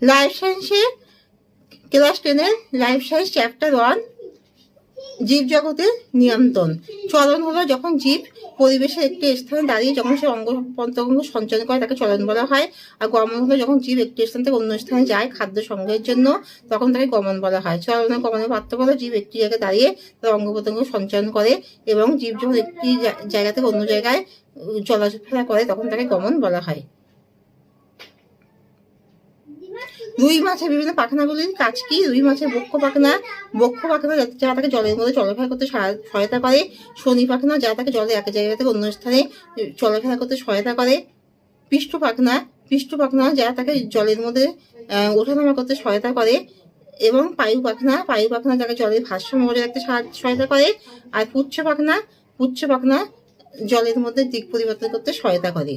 Life সায়েন্সে class 10-এর life science chapter 1 জীব জগতের নিয়ন্ত্রণ। চলন হলো যখন জীব পরিবেশের একটি স্থানে দাঁড়িয়ে যখন সে অঙ্গ প্রত্যঙ্গ সঞ্চালন করে তাকে চলন বলা হয়। আর গমন হলো যখন জীব একটি স্থান থেকে অন্য স্থানে যায় খাদ্য সংগ্রহের জন্য, তখন তাকে গমন বলা হয়। চলন ও গমনের পার্থক্য হলো জীব একটি জায়গায় দাঁড়িয়ে তার অঙ্গ প্রত্যঙ্গ সঞ্চালন করে, এবং জীব যখন একটি জায়গা থেকে অন্য জায়গায় চলাফেরা করে তখন তাকে গমন বলা হয়। রুই মাছের বিভিন্ন পাখনাগুলির কাজ কি? রুই মাছের বক্ষ পাখনা যা তাকে জলের মধ্যে চলাফেরা করতে সহায়তা করে। শনি পাখনা যা তাকে জলে এক জায়গা থেকে অন্য স্থানে চলাফেরা করতে সহায়তা করে। পৃষ্ঠ পাখনা যা তাকে জলের মধ্যে ওঠানামা করতে সহায়তা করে। এবং পায়ু পাখনা যাকে জলের ভারসাম্য বজায় রাখতে সহায়তা করে। আর পুচ্ছ পাখনা জলের মধ্যে দিক পরিবর্তন করতে সহায়তা করে।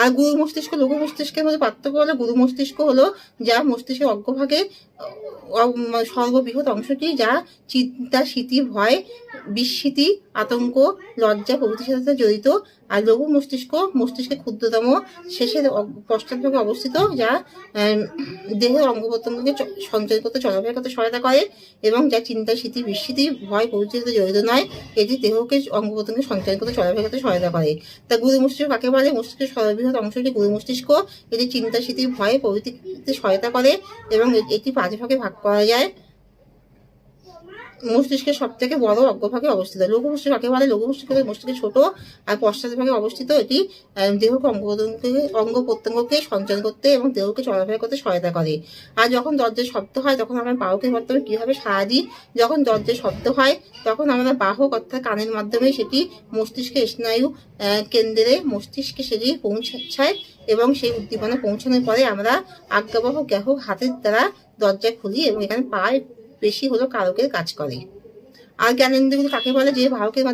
আর গুরু মস্তিষ্ক লঘু মস্তিষ্কের মধ্যে পার্থক্য হলো গুরু মস্তিষ্ক হলো যা মস্তিষ্কের অগ্রভাগে সর্ববৃহৎ অংশটি, যা চিন্তা, স্মৃতি, ভয়, বিস্মৃতি, আতঙ্ক, লজ্জা প্রভৃতির সাথে জড়িত। আর লঘু মস্তিষ্কের ক্ষুদ্রতম শেষের পশ্চাৎভাগে অবস্থিত, যা দেহের অঙ্গ প্রত্যঙ্গকে সঞ্চয় করতে চলাফেরা করতে সহায়তা করে, এবং যা চিন্তা, স্মৃতি, বিস্মৃতি, ভয় প্রভৃতির সাথে জড়িত নয়। এটি দেহকে অঙ্গ প্রত্যঙ্গে সঞ্চয় করতে চলাফেরা করতে সহায়তা করে। তা গুরু মস্তিষ্ক কাকে বলে? মস্তিষ্কের সর্ববৃহৎ অংশটি গুরু মস্তিষ্ক। এটি চিন্তা, স্মৃতি, ভয় প্রভৃতিতে সহায়তা করে, এবং এটি 5 ভাগে ভাগ করা যায়। মস্তিষ্কের সব থেকে বড় অগ্রভাগে অবস্থিত। লঘু মস্তিষ্ক কাকে বলে? লঘু মস্তিষ্ক ছোট আর পশ্চাৎ ভাগে অবস্থিত। এটি দেহকে অঙ্গ প্রত্যঙ্গকে সঞ্চালন করতে এবং দেহকে চলাফেরা করতে সহায়তা করে। আর যখন দরজার শব্দ হয় তখন আমরা বাহকের মাধ্যমে কিভাবে সাড়া দিই? যখন দরজার শব্দ হয় তখন আমরা বাহক অর্থাৎ কানের মাধ্যমে সেটি মস্তিষ্কের স্নায়ু কেন্দ্রে মস্তিষ্কে সেটি পৌঁছায়, এবং সেই উদ্দীপনা পৌঁছানোর পরে আমরা আজ্ঞাবহ গ্রাহক হাতের দ্বারা দরজা খুলি, এবং এখানে পায়ের বেশি হলো কারকের কাজ করে। আর জ্ঞানেন্দ্রিয়গুলো কাকে বলে? যে বাহকের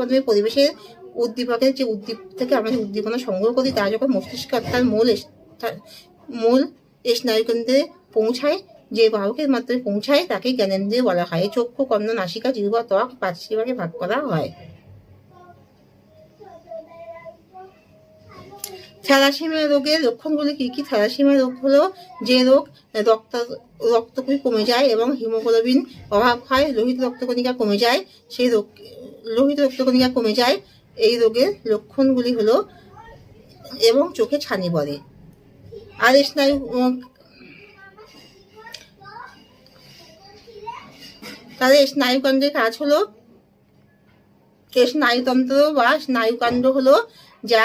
মাধ্যমে পরিবেশের উদ্দীপকের যে উদ্দীপ থেকে আমরা উদ্দীপনা সংগ্রহ করি, তা যখন মস্তিষ্ক অর্থাৎ মূল স্নায়ুকেন্দ্রে পৌঁছায়, যে বাহকের মাধ্যমে পৌঁছায় তাকে জ্ঞানেন্দ্রিয় বলা হয়। চক্ষু, কর্ণ, নাসিকা, জিহ্বা, ত্বক 5 ভাগে ভাগ করা হয়। থ্যালাসেমিয়া রোগের লক্ষণগুলি কি কি? থ্যালাসেমিয়া রোগ হলো যে রোগ রক্তকণিকা কমে যায় এবং হিমোগ্লোবিন অভাব হয়, লোহিত রক্তকণিকা কমে যায়, এই রোগের লক্ষণগুলি হলো, এবং চোখে ছানি পড়ে। আর স্নায়ুকাণ্ডের কাজ হলো, স্নায়ুতন্ত্র বা স্নায়ুকাণ্ড হলো যা